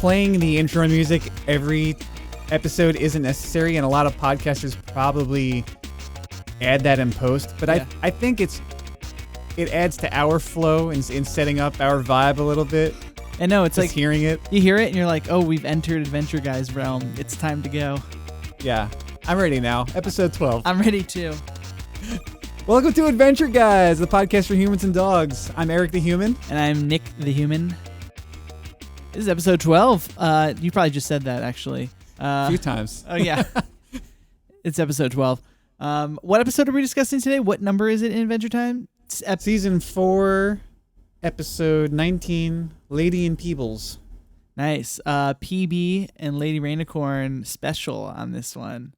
playing the intro music every episode isn't necessary, and a lot of podcasters probably add that in post. But yeah. I think it adds to our flow in setting up our vibe a little bit. I know, it's just like hearing it. You hear it and you're like, oh, we've entered Adventure Guy's realm. It's time to go. Yeah, I'm ready now. Episode 12. I'm ready too. Welcome to Adventure Guys, the podcast for humans and dogs. I'm Eric the Human. And I'm Nick the Human. This is episode 12. You probably just said that, actually. A few times. Oh, yeah. It's episode 12. What episode are we discussing today? What number is it in Adventure Time? Season 4, episode 19, Lady and Peebles. Nice. PB and Lady Rainicorn special on this one.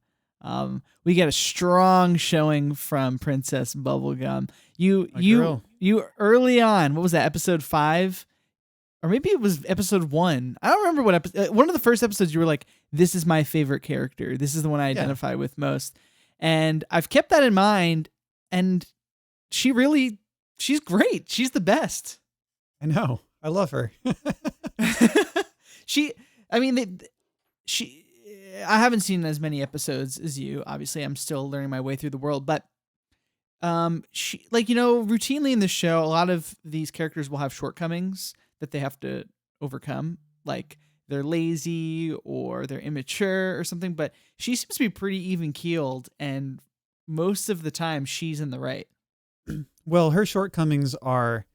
We get a strong showing from Princess Bubblegum. You early on, what was that, episode 5? Or maybe it was episode 1. I don't remember what episode. One of the first episodes, you were like, this is my favorite character. This is the one I identify with most. And I've kept that in mind. And she's great. She's the best. I know. I love her. I haven't seen as many episodes as you. Obviously, I'm still learning my way through the world. But routinely in the show, a lot of these characters will have shortcomings that they have to overcome, like they're lazy or they're immature or something, but she seems to be pretty even keeled, and most of the time she's in the right. Well, her shortcomings are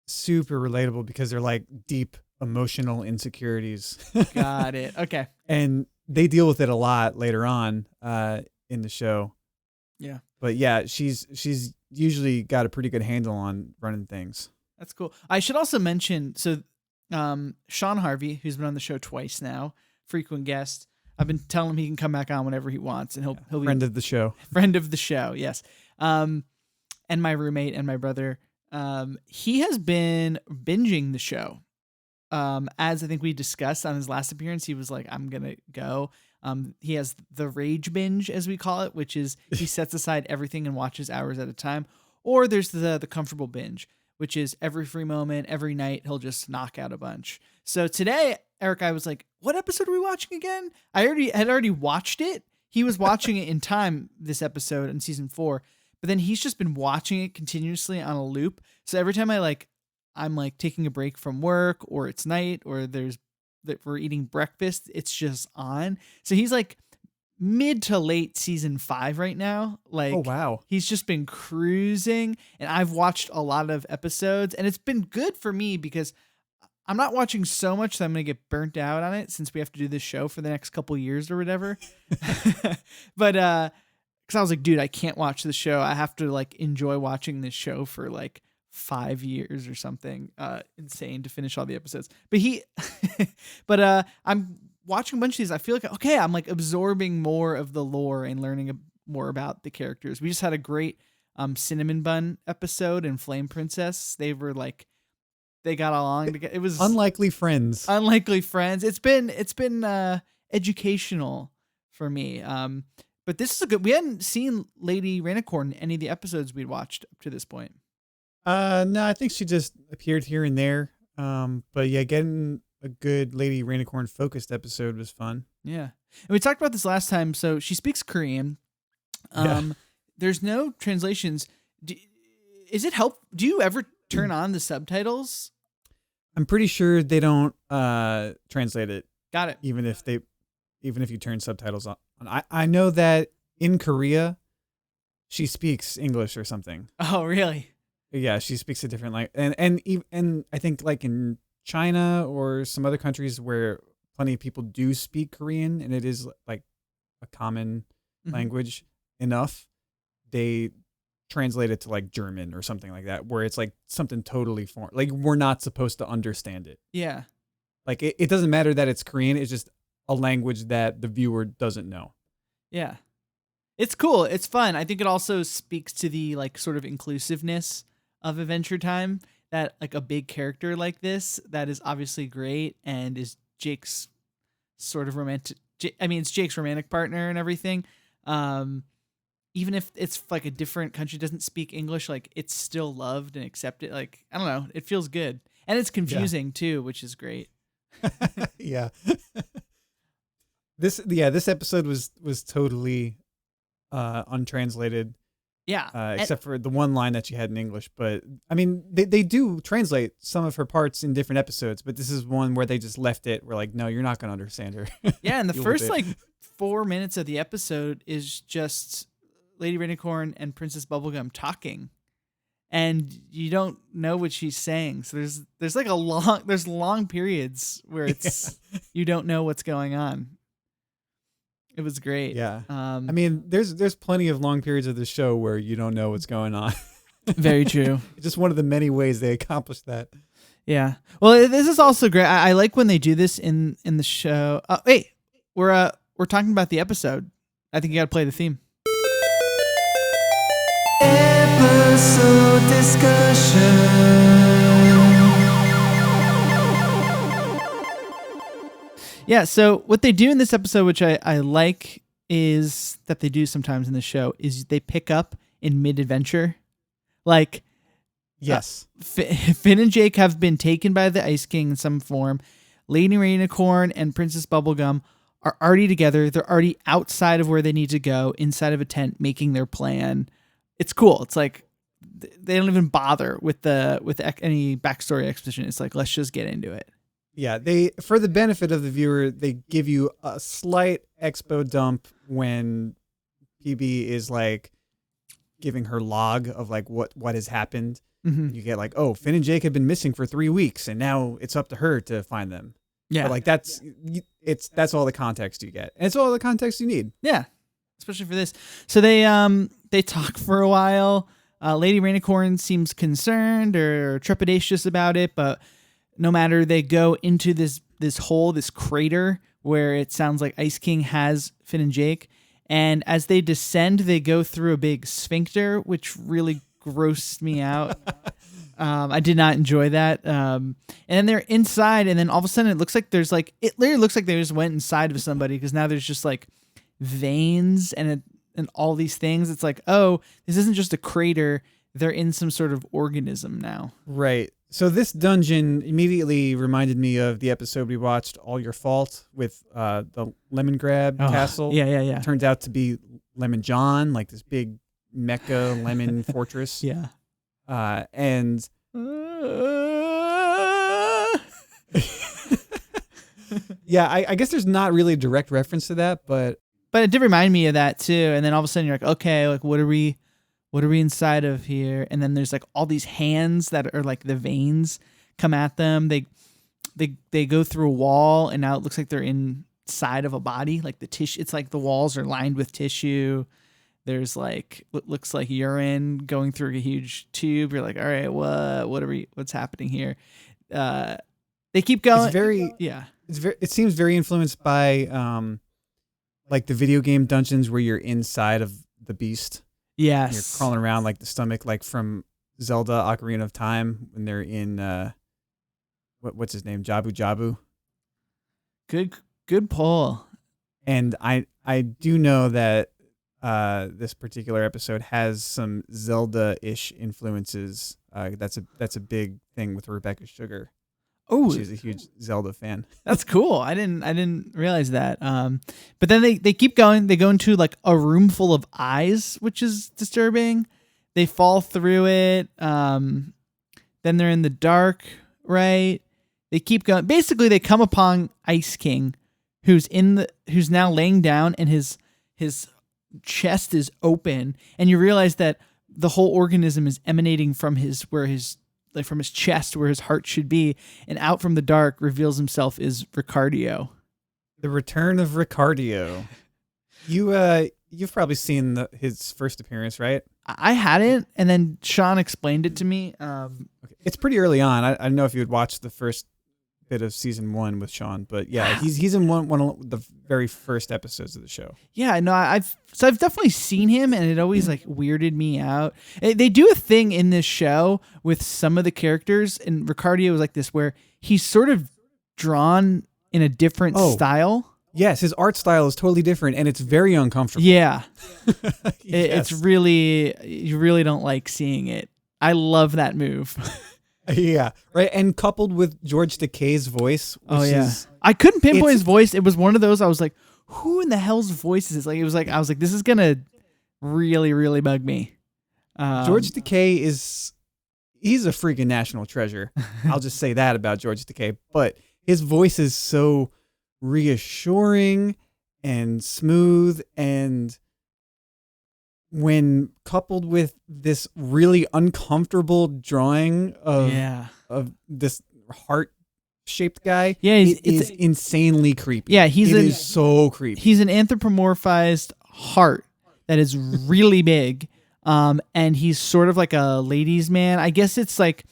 super relatable because they're like deep emotional insecurities. Got it. Okay. And they deal with it a lot later on in the show. Yeah. But yeah, she's usually got a pretty good handle on running things. That's cool. I should also mention, Sean Harvey, who's been on the show twice now, frequent guest. I've been telling him he can come back on whenever he wants, and he'll be friend of the show. Friend of the show, yes. And my roommate and my brother. He has been binging the show. As I think we discussed on his last appearance, he was like, I'm gonna go. He has the rage binge, as we call it, which is he sets aside everything and watches hours at a time. Or there's the comfortable binge, which is every free moment, every night, he'll just knock out a bunch. So today, Eric, I was like, what episode are we watching again? I had already watched it. He was watching it in time, this episode in season 4, but then he's just been watching it continuously on a loop. So every time I'm taking a break from work, or it's night, or we're eating breakfast, it's just on. So he's like mid to late season 5 right now. Like, oh wow, he's just been cruising, and I've watched a lot of episodes, and it's been good for me because I'm not watching so much that I'm gonna get burnt out on it, since we have to do this show for the next couple years or whatever. But because I was like, dude, I can't watch the show. I have to enjoy watching this show for 5 years or something insane to finish all the episodes. But I'm watching a bunch of these. I feel like, okay, I'm absorbing more of the lore and learning more about the characters. We just had a great Cinnamon Bun episode in Flame Princess. They were they got along together. It was unlikely friends. It's been educational for me. But this is we hadn't seen Lady Rainicorn in any of the episodes we'd watched up to this point. No, I think she just appeared here and there. But yeah, getting a good Lady Rainicorn focused episode was fun. Yeah. And we talked about this last time. So she speaks Korean. There's no translations. Is it help? Do you ever turn on the subtitles? I'm pretty sure they don't translate it. Got it. Even if you turn subtitles on. I know that in Korea, she speaks English or something. Oh, really? Yeah, she speaks a different language, and I think in China or some other countries where plenty of people do speak Korean, and it is a common language enough, they translate it to German or something like that, where it's something totally foreign. We're not supposed to understand it. Yeah. It doesn't matter that it's Korean. It's just a language that the viewer doesn't know. Yeah. It's cool. It's fun. I think it also speaks to the sort of inclusiveness of Adventure Time, that a big character like this that is obviously great and is Jake's sort of romantic. It's Jake's romantic partner and everything. Even if it's a different country, doesn't speak English, it's still loved and accepted. I don't know. It feels good, and it's confusing too, which is great. Yeah. This episode was totally untranslated. Yeah. Except for the one line that she had in English. But I mean, they do translate some of her parts in different episodes, but this is one where they just left it. We're like, no, you're not going to understand her. Yeah, and the Deal first with it. like 4 minutes of the episode is just Lady Rainicorn and Princess Bubblegum talking, and you don't know what she's saying. So there's like there's long periods where it's you don't know what's going on. It was great. Yeah. I mean, there's plenty of long periods of the show where you don't know what's going on. Very true. It's just one of the many ways they accomplish that. Yeah. Well, this is also great. I like when they do this in the show. Hey, we're talking about the episode. I think you got to play the theme. Episode discussion. Yeah, so what they do in this episode, which I like, is that they do sometimes in the show, is they pick up in mid-adventure. Like, yes. Finn and Jake have been taken by the Ice King in some form. Lady Rainicorn and Princess Bubblegum are already together. They're already outside of where they need to go, inside of a tent, making their plan. It's cool. It's like they don't even bother with any backstory exposition. It's like, let's just get into it. Yeah, for the benefit of the viewer, they give you a slight expo dump when PB is like giving her log of like what has happened. Mm-hmm. You get like, oh, Finn and Jake have been missing for 3 weeks, and now it's up to her to find them. Yeah, but like that's all the context you get, and it's all the context you need. Yeah, especially for this. So they talk for a while. Lady Rainicorn seems concerned or trepidatious about it, but no matter, they go into this hole, this crater where it sounds like Ice King has Finn and Jake. And as they descend, they go through a big sphincter, which really grossed me out. I did not enjoy that. And then they're inside, and then all of a sudden it literally looks like they just went inside of somebody, because now there's just like veins and all these things. It's like, oh, this isn't just a crater. They're in some sort of organism now. Right. So this dungeon immediately reminded me of the episode we watched, All Your Fault, with the Lemon Grab Castle. Yeah. It turned out to be Lemon John, like this big mecha lemon fortress. Yeah. And yeah, I guess there's not really a direct reference to that, but it did remind me of that too. And then all of a sudden you're like, okay, like what are we inside of here? And then there's like all these hands that are like the veins come at them. They go through a wall, and now it looks like they're inside of a body. Like the tissue, it's like the walls are lined with tissue. There's like what looks like urine going through a huge tube. You're like, all right, what's happening here? They keep going. It seems very influenced by like the video game dungeons where you're inside of the beast. Yes. You're crawling around like the stomach, like from Zelda Ocarina of Time when they're in what's his name? Jabu. Good pull. And I do know that this particular episode has some Zelda-ish influences. That's a big thing with Rebecca Sugar. Oh, she's a huge Zelda fan. That's cool. I didn't realize that. But then they keep going. They go into like a room full of eyes, which is disturbing. They fall through it. Then they're in the dark, right? They keep going. Basically, they come upon Ice King, who's now laying down, and his chest is open, and you realize that the whole organism is emanating from his chest, where his heart should be, and out from the dark reveals himself is Ricardio. The return of Ricardio. You've probably seen his first appearance, right? I hadn't, and then Sean explained it to me. Okay. It's pretty early on. I don't know if you would watch the first bit of season 1 with Sean, but yeah, he's in one of the very first episodes of the show. Yeah, no, I've definitely seen him, and it always like weirded me out. They do a thing in this show with some of the characters, and Ricardio is like this, where he's sort of drawn in a different style. Yes, his art style is totally different, and it's very uncomfortable. Yeah, yes. It's really, you really don't like seeing it. I love that move. Yeah, right. And coupled with George Takei's voice, which is I couldn't pinpoint it's- his voice. It was one of those I was like, who in the hell's voice is this? Like, it was like, I was like, this is gonna really, really bug me. George Takei he's a freaking national treasure. I'll just say that about George Takei. But his voice is so reassuring and smooth, and when coupled with this really uncomfortable drawing of this heart-shaped guy, it is insanely creepy. Yeah, it is so creepy. He's an anthropomorphized heart that is really big, and he's sort of like a ladies' man. I guess it's like,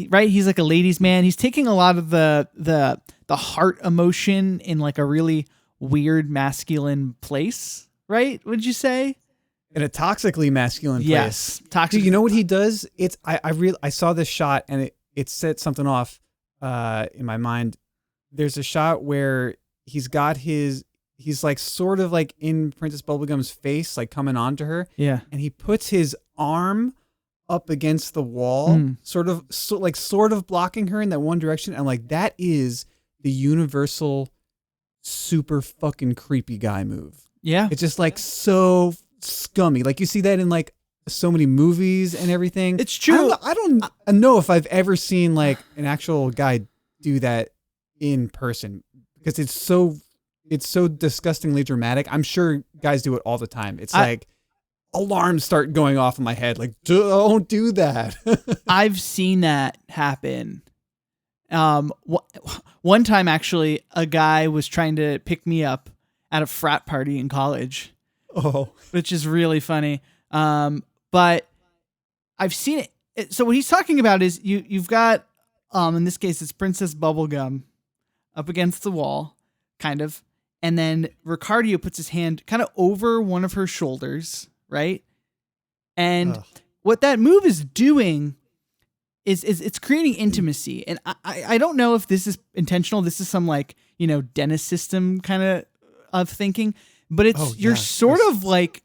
right? He's like a ladies' man. He's taking a lot of the heart emotion in like a really weird masculine place, right? Would you say? In a toxically masculine place. Yes, toxic. Dude, you know what he does? It's I saw this shot and it set something off in my mind. There's a shot where he's like sort of like in Princess Bubblegum's face, like coming onto her. Yeah, and he puts his arm up against the wall, sort of blocking her in that one direction, and like that is the universal super fucking creepy guy move. Yeah, it's just like so scummy. Like you see that in like so many movies and everything. It's true. I don't know if I've ever seen like an actual guy do that in person, because it's so disgustingly dramatic. I'm sure guys do it all the time. It's like alarms start going off in my head. Like, don't do that. I've seen that happen. One time actually, a guy was trying to pick me up at a frat party in college. Oh, which is really funny. But I've seen it. So what he's talking about is you've got, in this case, it's Princess Bubblegum up against the wall, kind of. And then Ricardio puts his hand kind of over one of her shoulders, right? And what that move is doing is it's creating intimacy. And I don't know if this is intentional. This is some like, dentist system kind of thinking. But you're sort of like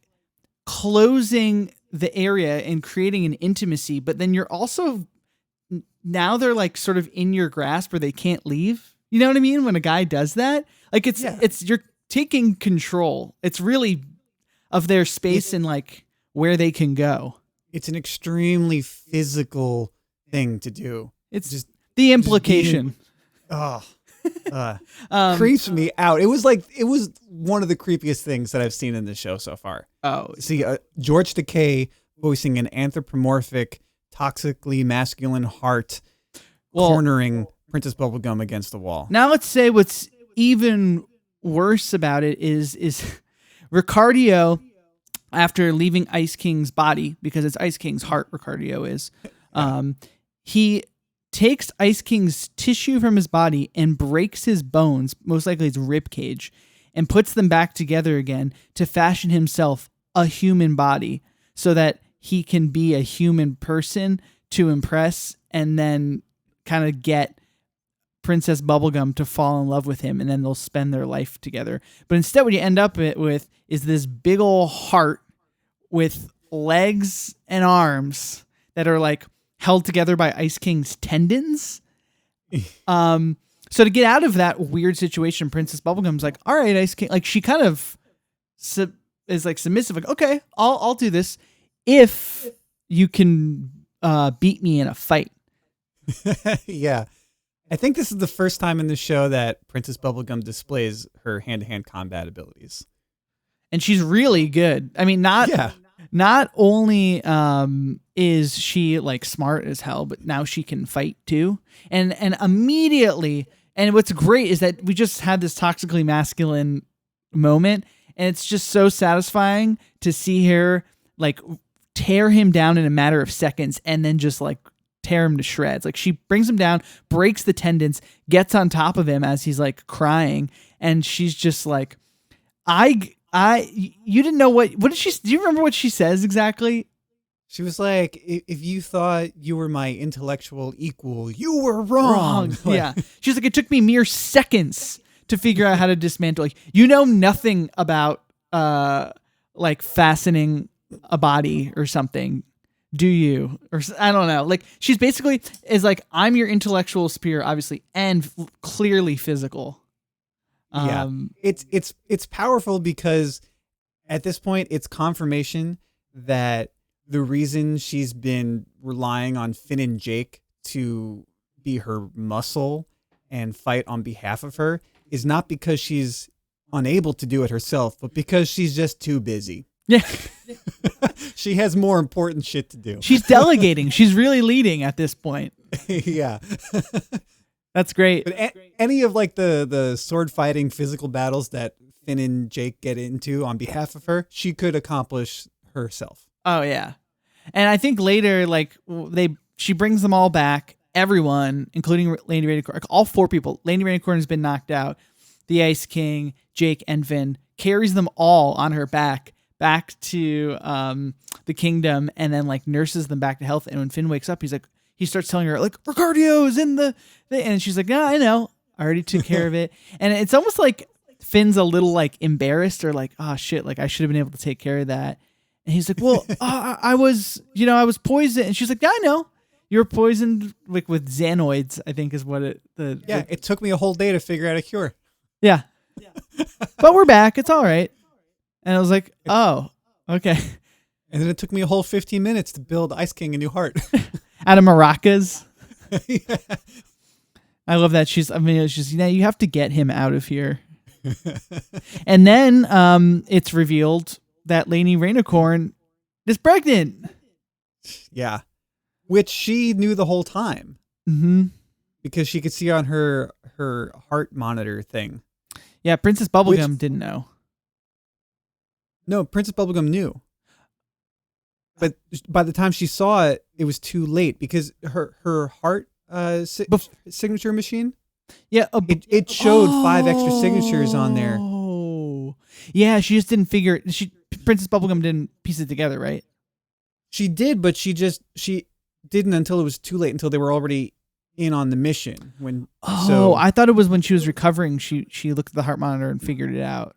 closing the area and creating an intimacy, but then you're also, now they're like sort of in your grasp where they can't leave. You know what I mean? When a guy does that, like it's you're taking control. It's really of their space and like where they can go. It's an extremely physical thing to do. It's just the implication. Creeps me out. It was one of the creepiest things that I've seen in this show so far. Oh, see, George Takei voicing an anthropomorphic, toxically masculine heart, cornering Princess Bubblegum against the wall. Now let's say what's even worse about it is Ricardio, after leaving Ice King's body, because it's Ice King's heart, Ricardio is, he takes Ice King's tissue from his body and breaks his bones, most likely his rib cage, and puts them back together again to fashion himself a human body so that he can be a human person to impress and then kind of get Princess Bubblegum to fall in love with him, and then they'll spend their life together. But instead what you end up with is this big old heart with legs and arms that are like held together by Ice King's tendons. So to get out of that weird situation, Princess Bubblegum's like, all right, Ice King. Like she kind of is like submissive. Like, okay, I'll do this if you can beat me in a fight. Yeah. I think this is the first time in the show that Princess Bubblegum displays her hand-to-hand combat abilities. And she's really good. I mean, not only is she like smart as hell, but now she can fight too. And immediately, and what's great is that we just had this toxically masculine moment, and it's just so satisfying to see her like tear him down in a matter of seconds and then just like tear him to shreds. Like she brings him down, breaks the tendons, gets on top of him as he's like crying, and she's just like, you didn't know what did she, do you remember what she says exactly? She was like, if you thought you were my intellectual equal, you were wrong. Yeah. She's like, it took me mere seconds to figure out how to dismantle. Like, you know nothing about like fastening a body or something, do you? Or I don't know. Like she's basically is like, I'm your intellectual superior, obviously, and clearly physical. Yeah, it's powerful because at this point it's confirmation that the reason she's been relying on Finn and Jake to be her muscle and fight on behalf of her is not because she's unable to do it herself, but because she's just too busy. Yeah. She has more important shit to do. She's delegating. She's really leading at this point. Yeah. That's great. But any of like the sword fighting physical battles that Finn and Jake get into on behalf of her, she could accomplish herself. Oh yeah. And I think later, like she brings them all back, everyone, including Lady Rainicorn, all 4 people. Lady Rainicorn has been knocked out. The Ice King, Jake, and Finn carries them all on her back to the kingdom, and then like nurses them back to health. And when Finn wakes up, he starts telling her like Ricardio is in the and she's like, yeah, I know, I already took care of it. And it's almost like Finn's a little like embarrassed or like, oh shit, like I should have been able to take care of that. And he's like, well, I was poisoned. And she's like, yeah, I know. You were poisoned like with xanoids, I think is what it. It took me a whole day to figure out a cure. Yeah. But we're back. It's all right. And I was like, oh, okay. And then it took me a whole 15 minutes to build Ice King a new heart. Out of maracas. Yeah. I love that. It's just, you have to get him out of here. And then it's revealed that Lady Rainicorn is pregnant. Yeah. Which she knew the whole time. Mm-hmm. Because she could see on her heart monitor thing. Yeah, Princess Bubblegum didn't know. No, Princess Bubblegum knew. But by the time she saw it, it was too late because her heart signature machine. Yeah, it showed 5 extra signatures on there. Oh, yeah. She just didn't figure. Princess Bubblegum didn't piece it together, right? She did, but she didn't until it was too late. Until they were already in on the mission. I thought it was when she was recovering. She looked at the heart monitor and figured it out.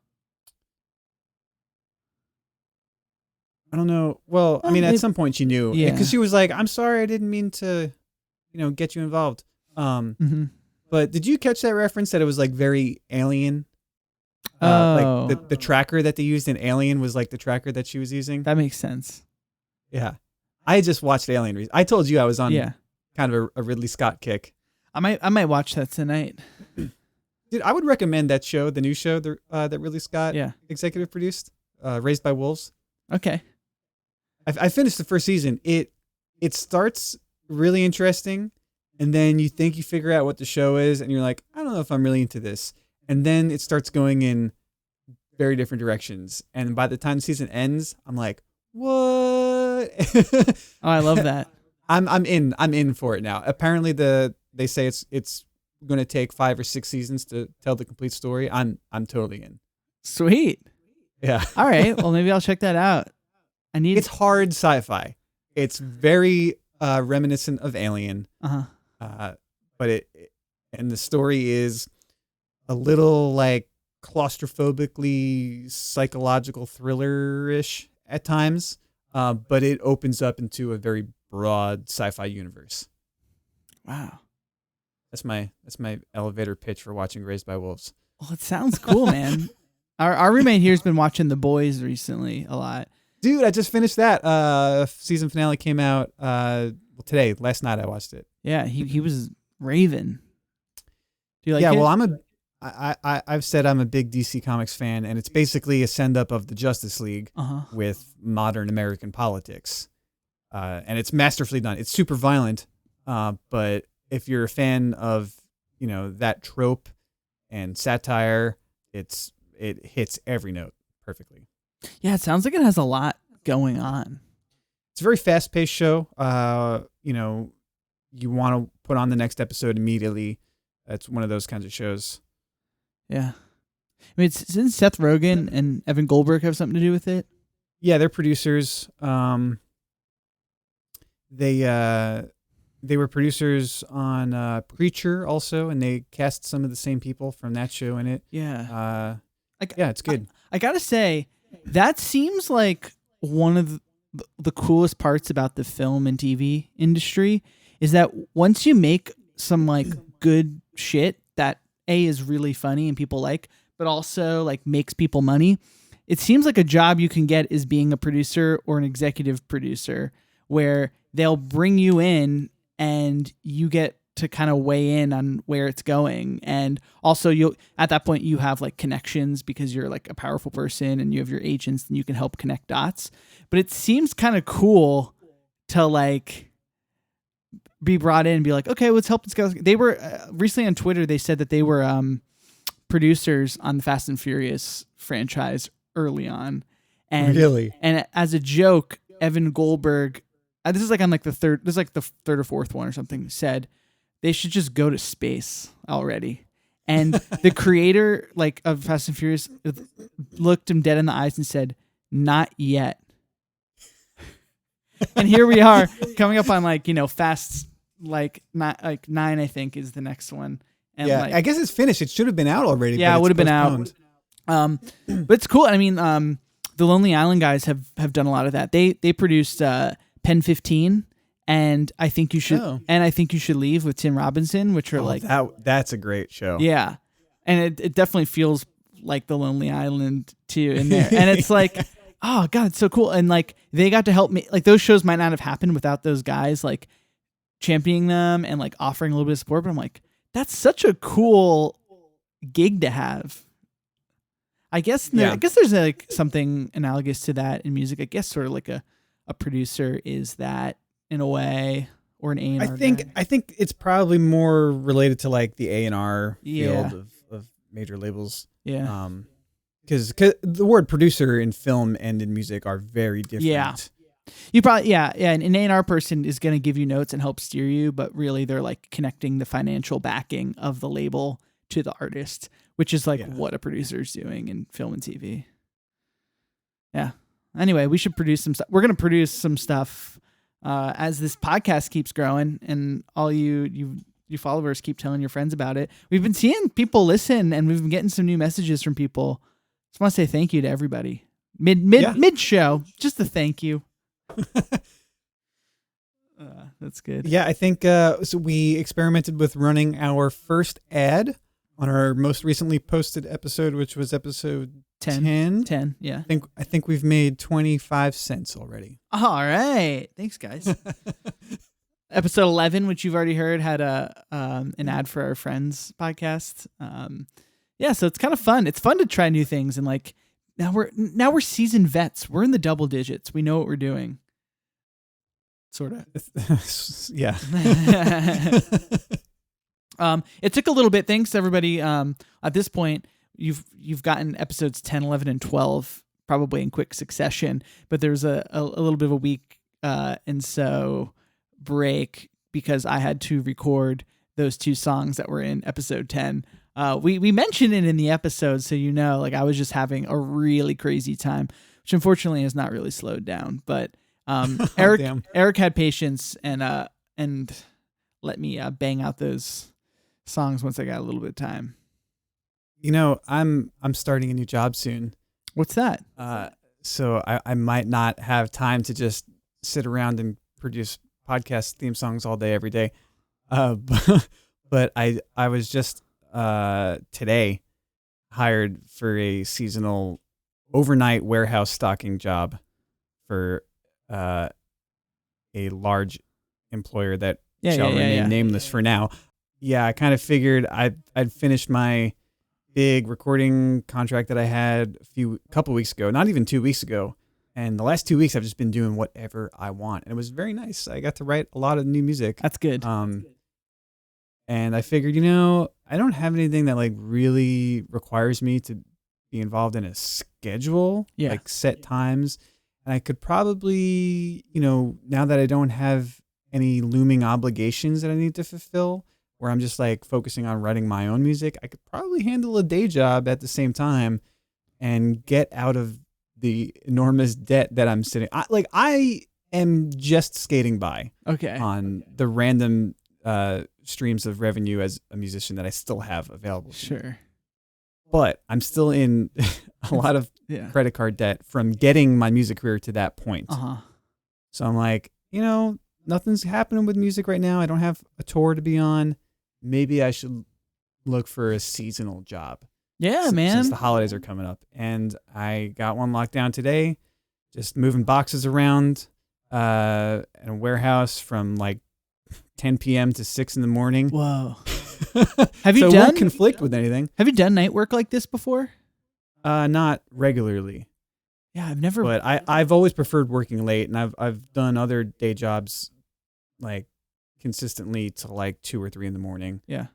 I don't know. Well, I mean, at some point she knew, because she was like, "I'm sorry, I didn't mean to, get you involved." Mm-hmm. But did you catch that reference that it was like very Alien? Like the tracker that they used in Alien was like the tracker that she was using. That makes sense. Yeah, I just watched Alien. I told you I was on kind of a Ridley Scott kick. I might watch that tonight. Dude, I would recommend that show, the new show that Ridley Scott executive produced, Raised by Wolves. Okay. I finished the first season. It starts really interesting, and then you think you figure out what the show is, and you're like, I don't know if I'm really into this. And then it starts going in very different directions. And by the time the season ends, I'm like, what? Oh, I love that. I'm in for it now. Apparently they say it's going to take 5 or 6 seasons to tell the complete story. I'm totally in. Sweet. Yeah. All right. Well, maybe I'll check that out. It's hard sci-fi. It's very reminiscent of Alien. Uh-huh. But and the story is a little like claustrophobically psychological thriller-ish at times. But it opens up into a very broad sci-fi universe. Wow. That's my elevator pitch for watching Raised by Wolves. Well, it sounds cool, man. Our roommate here's been watching The Boys recently a lot. Dude, I just finished that. Season finale came out today. Last night I watched it. Yeah, he was raving. Do you like it? Yeah, well, I've said I'm a big DC Comics fan, and it's basically a send-up of the Justice League with modern American politics. And it's masterfully done. It's super violent, but if you're a fan of, that trope and satire, it hits every note perfectly. Yeah, it sounds like it has a lot going on. It's a very fast-paced show. You want to put on the next episode immediately. That's one of those kinds of shows. Yeah. I mean, didn't Seth Rogen and Evan Goldberg have something to do with it? Yeah, they're producers. They were producers on Preacher also, and they cast some of the same people from that show in it. Yeah. It's good. I gotta say, that seems like one of the coolest parts about the film and TV industry is that once you make some like good shit that is really funny and people like, but also like makes people money, it seems like a job you can get is being a producer or an executive producer, where they'll bring you in and you get to kind of weigh in on where it's going. And also you at that point you have like connections because you're like a powerful person and you have your agents and you can help connect dots. But it seems kind of cool to like be brought in and be like, okay, let's help this guy. They were recently on Twitter, they said that they were producers on the Fast and Furious franchise early on. And really? And as a joke, Evan Goldberg, this is like on like the third or fourth one or something, said they should just go to space already. And the creator like of Fast and Furious looked him dead in the eyes and said, not yet. And here we are coming up on like, Fast like 9, I think is the next one. And yeah, like, I guess it's finished. It should have been out already. Yeah, it would have been out. But it's cool. I mean, the Lonely Island guys have done a lot of that. They produced Pen 15 and I Think You Should and I Think You Should Leave with Tim Robinson, which are that's a great show. Yeah. And it definitely feels like the Lonely Island too in there. And it's like, oh God, it's so cool. And like they got to help me. Like those shows might not have happened without those guys like championing them and like offering a little bit of support. But I'm like, that's such a cool gig to have. I guess there's like something analogous to that in music. I guess sort of like a producer is that in a way, or an A&R. I think it's probably more related to like the A&R field of major labels. Yeah. Because the word producer in film and in music are very different. Yeah. You probably an A&R person is going to give you notes and help steer you, but really they're like connecting the financial backing of the label to the artist, which is like what a producer is doing in film and TV. Yeah. Anyway, we should produce some stuff. We're going to produce some stuff as this podcast keeps growing, and all you followers keep telling your friends about it. We've been seeing people listen, and we've been getting some new messages from people. Just want to say thank you to everybody. Mid show, just a thank you. That's good. Yeah, I think so. We experimented with running our first ad on our most recently posted episode, which was episode 10. 10, yeah. I think we've made 25 cents already. All right, thanks, guys. Episode 11, which you've already heard, had an ad for our friends podcast. Yeah, so it's kind of fun. It's fun to try new things, and like now we're seasoned vets. We're in the double digits. We know what we're doing. Sort of. Yeah. It took a little bit. Thanks everybody. At this point, you've gotten episodes 10, 11, and 12 probably in quick succession, but there's a little bit of a week and so break because I had to record those 2 songs that were in episode 10. We mentioned it in the episode, so like I was just having a really crazy time, which unfortunately has not really slowed down. But Eric had patience and let me bang out those songs once I got a little bit of time. I'm starting a new job soon. What's that? So I might not have time to just sit around and produce podcast theme songs all day, every day. But I was just today hired for a seasonal overnight warehouse stocking job for a large employer that shall remain nameless for now. Yeah, I kind of figured I'd finished my big recording contract that I had a couple weeks ago, not even 2 weeks ago. And the last 2 weeks, I've just been doing whatever I want. And it was very nice. I got to write a lot of new music. That's good. And I figured, I don't have anything that like really requires me to be involved in a schedule, like set times. And I could probably, now that I don't have any looming obligations that I need to fulfill, where I'm just like focusing on writing my own music, I could probably handle a day job at the same time and get out of the enormous debt that I'm sitting. I am just skating by on the random streams of revenue as a musician that I still have available. Sure. But I'm still in a lot of credit card debt from getting my music career to that point. So I'm like, nothing's happening with music right now. I don't have a tour to be on. Maybe I should look for a seasonal job. Yeah, man. Since the holidays are coming up. And I got one locked down today, just moving boxes around in a warehouse from like 10 p.m. to 6 in the morning. Whoa. Have you so done? It won't conflict with anything. Have you done night work like this before? Not regularly. Yeah, I've never. But I've always preferred working late, and I've done other day jobs like consistently till like 2 or 3 in the morning. Yeah.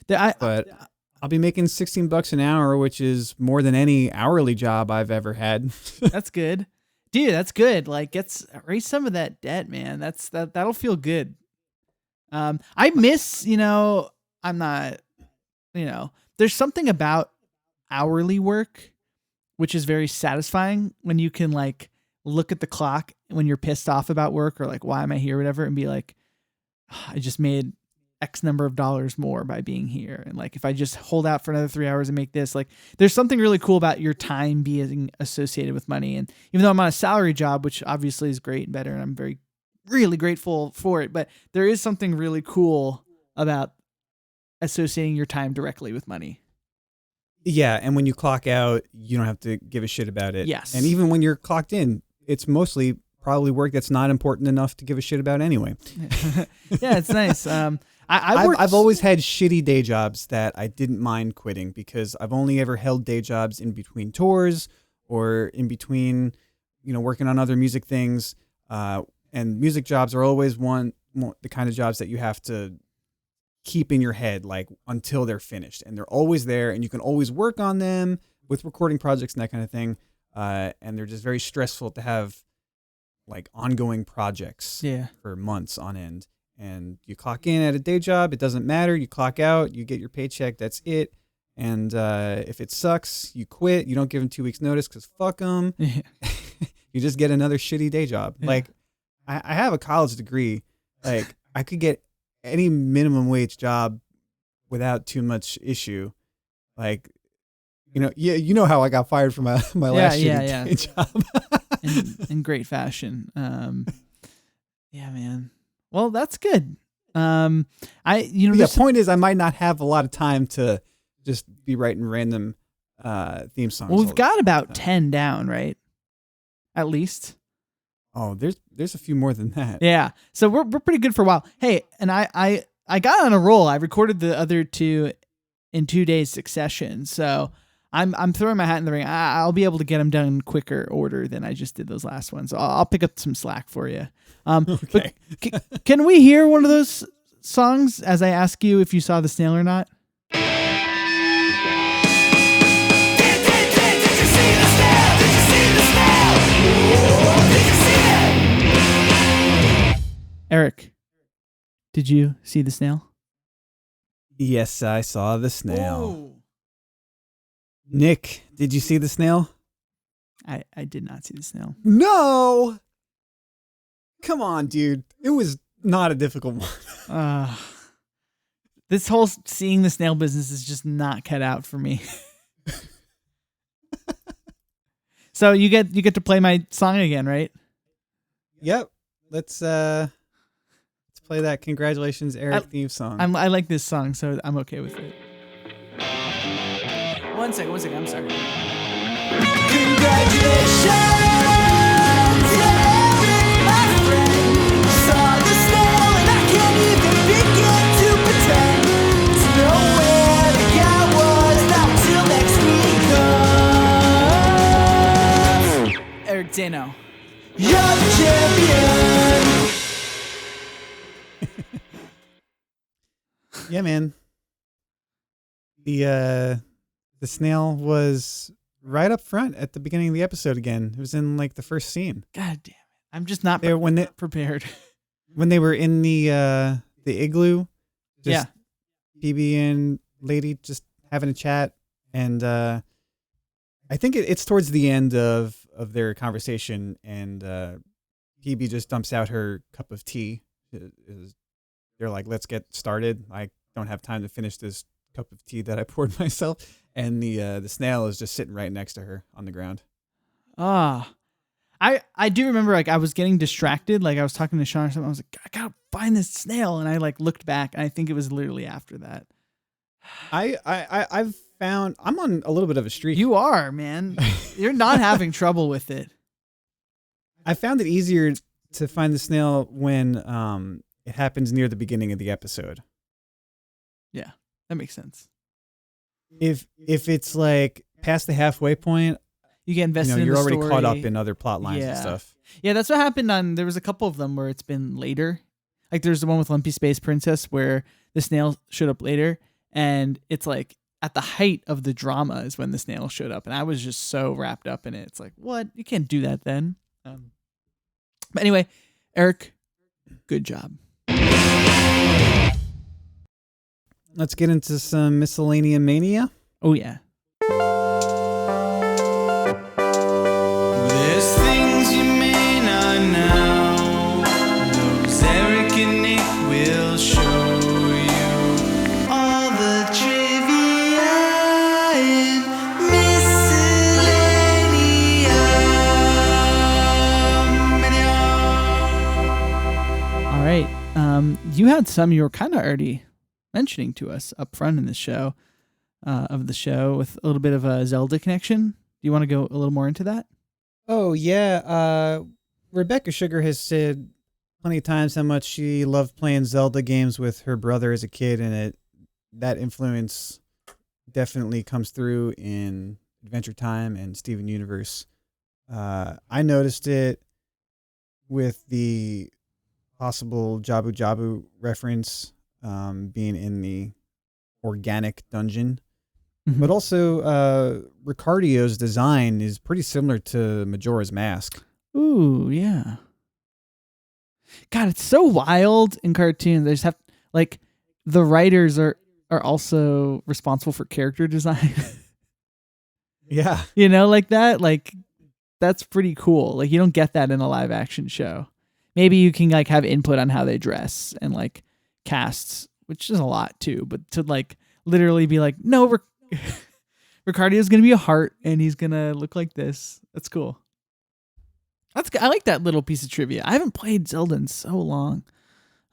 But I'll be making $16 an hour, which is more than any hourly job I've ever had. That's good. Dude, that's good. Like, erase some of that debt, man. That'll feel good. I miss, I'm not, there's something about hourly work, which is very satisfying when you can like look at the clock when you're pissed off about work or like, why am I here, or whatever, and be like, I just made X number of dollars more by being here. And like, if I just hold out for another 3 hours and make this, like, there's something really cool about your time being associated with money. And even though I'm on a salary job, which obviously is great and better, and I'm very, really grateful for it, but there is something really cool about associating your time directly with money. Yeah. And when you clock out, you don't have to give a shit about it. Yes. And even when you're clocked in, it's mostly probably work that's not important enough to give a shit about anyway. Yeah, it's nice. I've always had shitty day jobs that I didn't mind quitting because I've only ever held day jobs in between tours or in between, working on other music things. And music jobs are always the kind of jobs that you have to keep in your head, like until they're finished, and they're always there, and you can always work on them with recording projects and that kind of thing. And they're just very stressful to have like ongoing projects for months on end. And you clock in at a day job, it doesn't matter. You clock out, you get your paycheck, that's it. And if it sucks, you quit. You don't give them 2 weeks notice because fuck them. Yeah. You just get another shitty day job. Yeah. Like, I have a college degree. Like, I could get any minimum wage job without too much issue. Like, you know how I got fired from my last day job. in great fashion. Yeah, man. Well, that's good. Point is, I might not have a lot of time to just be writing random theme songs. Well, we've got about 10 down, right? At least. Oh, there's a few more than that. Yeah. So we're pretty good for a while. Hey, and I got on a roll. I recorded the other two in 2 days succession. So I'm throwing my hat in the ring. I'll be able to get them done quicker order than I just did those last ones. So I'll pick up some slack for you. Okay. Can we hear one of those songs as I ask you if you saw the snail or not? Eric, did you see the snail? Yes, I saw the snail. Whoa. Nick, did you see the snail? I did not see the snail. No! Come on, dude. It was not a difficult one. This whole seeing the snail business is just not cut out for me. So you get to play my song again, right? Yep. Let's play that Congratulations Eric theme song. I like this song, so I'm okay with it. One second, I'm sorry. Congratulations, Eric, my friend. Saw the snail and I can't even begin to pretend to know where the guy was, not till next week comes. Eric Zano. You're the champion. Yeah, man. The snail was right up front at the beginning of the episode again. It was in like the first scene. God damn it. I'm just not prepared. When they were in the igloo, just PB and Lady just having a chat, and I think it's towards the end of their conversation, and PB just dumps out her cup of tea. They're like, let's get started. I don't have time to finish this cup of tea that I poured myself. And the snail is just sitting right next to her on the ground. I I do remember like I was getting distracted. Like I was talking to Sean or something. I was like, I gotta find this snail. And I like looked back and I think it was literally after that. I've found I'm on a little bit of a streak. You are, man. You're not having trouble with it. I found it easier to find the snail when it happens near the beginning of the episode. Yeah, that makes sense. If it's like past the halfway point, you get invested. You're in the already story. caught up in other plot lines and stuff. Yeah, that's what happened on. There was a couple of them where it's been later. Like there's the one with Lumpy Space Princess where the snail showed up later, and it's like at the height of the drama is when the snail showed up, and I was just so wrapped up in it. It's like, what? You can't do that then. But anyway, Eric, good job. Let's get into some miscellaneous mania. Oh yeah. There's things you may not know. Those Eric and Nick will show you all the trivia in miscellaneous. All right. You had some you were kind of already mentioning to us up front in the show, with a little bit of a Zelda connection. Do you want to go a little more into that? Oh yeah, Rebecca Sugar has said plenty of times how much she loved playing Zelda games with her brother as a kid, and that influence definitely comes through in Adventure Time and Steven Universe. I noticed it with the possible Jabu Jabu reference being in the organic dungeon. Mm-hmm. But also, Ricardio's design is pretty similar to Majora's Mask. Ooh, yeah. God, it's so wild in cartoons. They just have, like, the writers are also responsible for character design. Yeah. Like that. Like, that's pretty cool. Like, you don't get that in a live action show. Maybe you can, like, have input on how they dress and, like, casts, which is a lot, too. But to, like, literally be like, no, Ricardio's gonna be a heart and he's gonna look like this. That's cool. I like that little piece of trivia. I haven't played Zelda in so long.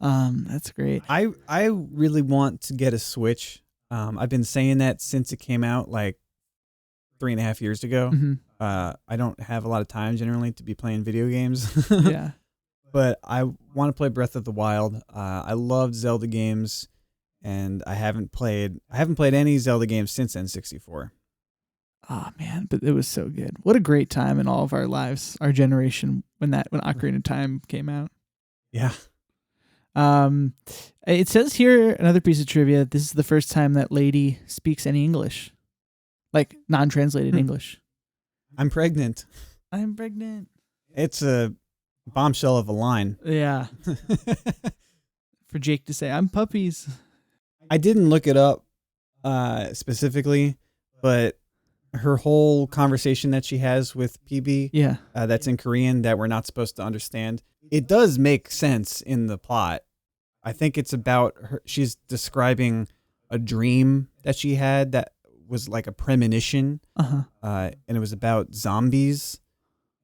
That's great. I really want to get a Switch. I've been saying that since it came out like 3.5 years ago. Mm-hmm. I don't have a lot of time generally to be playing video games. Yeah. But I want to play Breath of the Wild. I loved Zelda games. And I haven't played any Zelda games since N64. Oh man, but it was so good. What a great time in all of our lives, our generation, when Ocarina of Time came out. Yeah. It says here, another piece of trivia, this is the first time that Lady speaks any English. Like non-translated English. I'm pregnant. I'm pregnant. It's a bombshell of a line. Yeah. For Jake to say, I'm puppies. I didn't look it up specifically, but her whole conversation that she has with PB, that's in Korean that we're not supposed to understand, it does make sense in the plot. I think it's about her. She's describing a dream that she had that was like a premonition, and it was about zombies.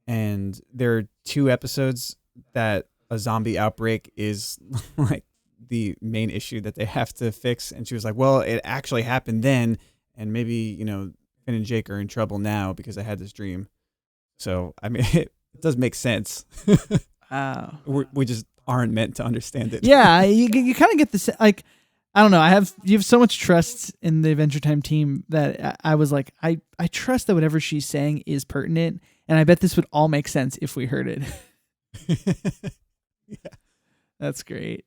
And there are 2 episodes that a zombie outbreak is like the main issue that they have to fix. And she was like, well, it actually happened then, and maybe Finn and Jake are in trouble now because I had this dream. So I mean, it does make sense. Wow. We just aren't meant to understand it. Yeah, you kind of get this, like, I don't know. You have so much trust in the Adventure Time team that I was like, I trust that whatever she's saying is pertinent, and I bet this would all make sense if we heard it. Yeah, that's great.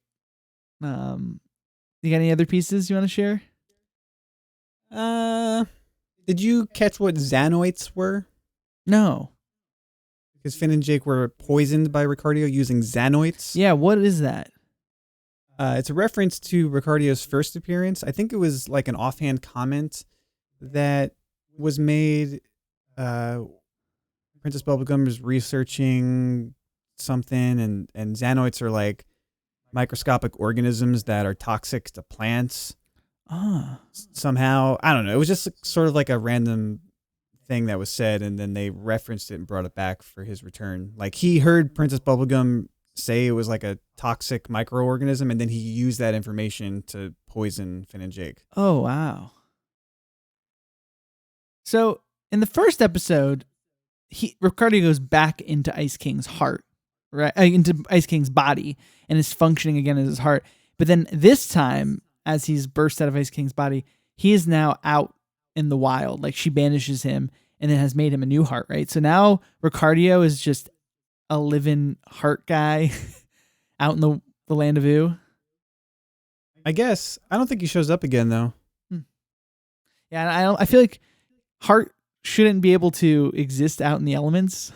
You got any other pieces you want to share? Did you catch what Xanoids were? No. Because Finn and Jake were poisoned by Ricardio using Xanoids. Yeah, what is that? It's a reference to Ricardio's first appearance. I think it was like an offhand comment that was made. Princess Bubblegum is researching something, and Xanoids are like microscopic organisms that are toxic to plants. Somehow, I don't know. It was just sort of like a random thing that was said, and then they referenced it and brought it back for his return. Like he heard Princess Bubblegum say it was like a toxic microorganism, and then he used that information to poison Finn and Jake. Oh, wow. So in the first episode, Ricardio goes back into Ice King's heart, right? Into Ice King's body, and is functioning again as his heart. But then this time, as he's burst out of Ice King's body, he is now out in the wild. Like she banishes him and then has made him a new heart, right? So now Ricardio is just a living heart guy out in the land of Ooh. I guess. I don't think he shows up again, though. Yeah, I feel like heart shouldn't be able to exist out in the elements.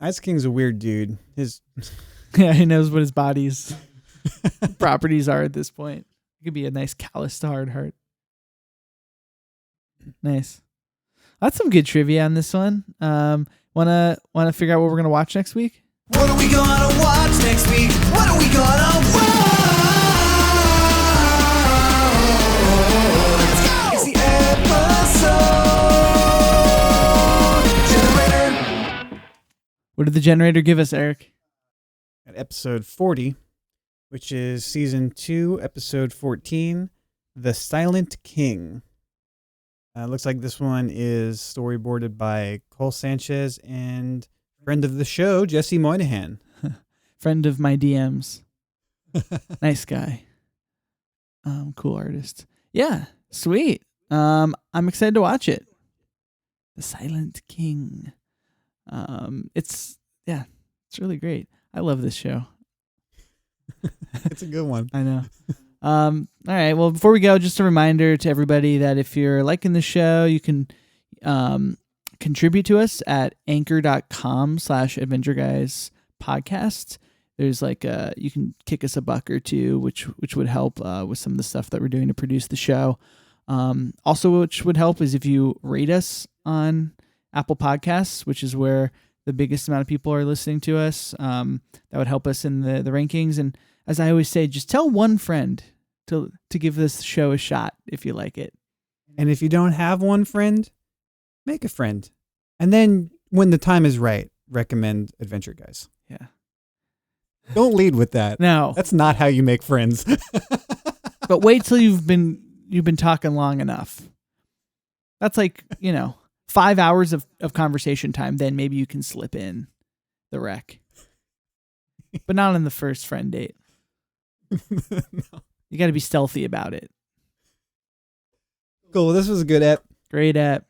Ice King's a weird dude. Yeah, he knows what his body's properties are at this point. It could be a nice calloused hard heart. Nice. That's some good trivia on this one. Wanna figure out what we're gonna watch next week? What are we gonna watch next week? What are we gonna watch? It's the episode generator. What did the generator give us, Eric? At episode 40, which is season 2, episode 14, The Silent King. Looks like this one is storyboarded by Cole Sanchez and friend of the show, Jesse Moynihan. Friend of my DMs. Nice guy. Cool artist. Yeah, sweet. I'm excited to watch it. The Silent King. It's really great. I love this show. It's a good one. I know. All right. Well, before we go, just a reminder to everybody that if you're liking the show, you can contribute to us at anchor.com/adventureguyspodcast. There's you can kick us $1 or $2, which would help with some of the stuff that we're doing to produce the show. Also, which would help is if you rate us on Apple Podcasts, which is where the biggest amount of people are listening to us. That would help us in the rankings. And as I always say, just tell one friend to give this show a shot if you like it. And if you don't have one friend, make a friend. And then when the time is right, recommend Adventure Guys. Yeah. Don't lead with that. No. That's not how you make friends. But wait till you've been talking long enough. That's 5 hours of conversation time. Then maybe you can slip in the rec. But not on the first friend date. No. You got to be stealthy about it. Cool. This was a good ep. Great ep.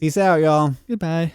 Peace out, y'all. Goodbye.